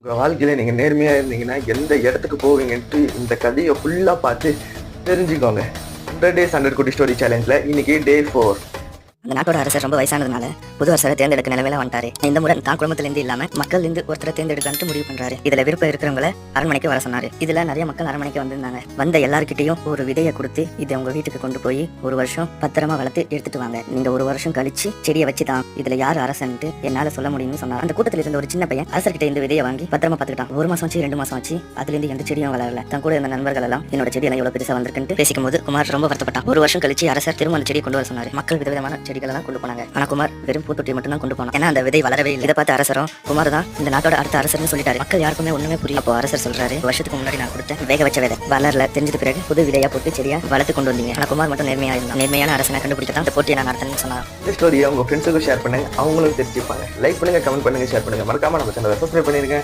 உங்க வாழ்க்கையில நீங்க நேர்மையா இருந்தீங்கன்னா, எந்த இடத்துக்கு போவீங்கன்ட்டு இந்த கதைய ஃபுல்லா பார்த்து தெரிஞ்சுக்கோங்க. 100 டேஸ் 100 குட்டி ஸ்டோரி சேலஞ்ச்ல இன்னைக்கு டே 4. அந்த நாட்டோட அரசர் ரொம்ப வயசானதுனால புது அரசரை தேர்ந்தெடுக்க நிலைமையில வந்துட்டாரு. இந்த முறை தான் குடும்பத்துல இருந்து இல்லாம மக்கள் இருந்து ஒருத்தரை தேர்ந்தெடுக்கலான்ட்டு முடிவு பண்றாரு. இதுல விருப்பம் இருக்கிறவங்கள அரண்மனைக்கு வர சொன்னாரு. இதுல நிறைய மக்கள் அரண்மனைக்கு வந்திருந்தாங்க. வந்த எல்லார்கிட்டையும் ஒரு விதையை கொடுத்து இதை உங்க வீட்டுக்கு கொண்டு போய் ஒரு வருஷம் பத்திரமா வளர்த்து எடுத்துட்டு வாங்க. நீங்க ஒரு வருஷம் கழிச்சு செடியை வச்சுதான் இதுல யார் அரசன்ட்டு என்னால சொல்ல முடியும்னு சொன்னார். அந்த கூட்டத்தில் இருந்த ஒரு சின்ன பையன் அரசர்கிட்ட இந்த விதையை வாங்கி பத்திரமா பாத்துக்கிட்டான். ஒரு மாசம் ஆச்சு, 2 மாசம் ஆச்சு, அதுல இருந்து எந்த செடியும் வளரல. தன் கூட இருந்த நண்பர்கள் எல்லாம் என்னோட செடி எல்லாம் எவ்வளவு பெருசா வந்திருக்குன்னு பேசிக்கும் போது குமார் ரொம்ப வருத்தப்பட்டான். ஒரு வருஷம் கழிச்சு அரசர் திரும்ப அந்த செடியை கொண்டு வர சொன்னாரு. மக்கள் விதவிதமான செடிகள் எல்லாம் கொண்டு போனாங்க. ஆனா குமார் வெறும் பூத்தொட்டி மட்டும் தான் கொண்டு போனான். ஏன்னா அந்த விதை வளரவே இல்லை. இதை பார்த்து அரசரும் குமார் தான் இந்த நாட்டோட அடுத்த அரசர்னு சொல்லிட்டாரு. மக்கள் யாருக்குமே ஒண்ணுமே புரியல. அப்போ அரசர் சொல்றாரு, வருஷத்துக்கு முன்னாடி நான் கொடுத்த வேக வச்ச விதை வளரல, தெரிஞ்சது பிறகு புது விதையா போட்டு செடியா வளர்த்து கொண்டு வந்தீங்க. ஆனா குமார் மட்டும் நேர்மையா இருந்தான். நேர்மையான அரசனை கண்டுபிடிக்கதான் இந்த போட்டியை நான் நடத்தணும்னு சொன்னார். இந்த ஸ்டோரியை உங்க ஃப்ரெண்ட்ஸுக்கும் ஷேர் பண்ணுங்க, அவங்களும் தெரிஞ்சுப்பாங்க. லைக் பண்ணுங்க, கமெண்ட் பண்ணுங்க, ஷேர் பண்ணுங்க. மறக்காம நம்ம சேனலை சப்ஸ்கிரைப் பண்ணிருங்க.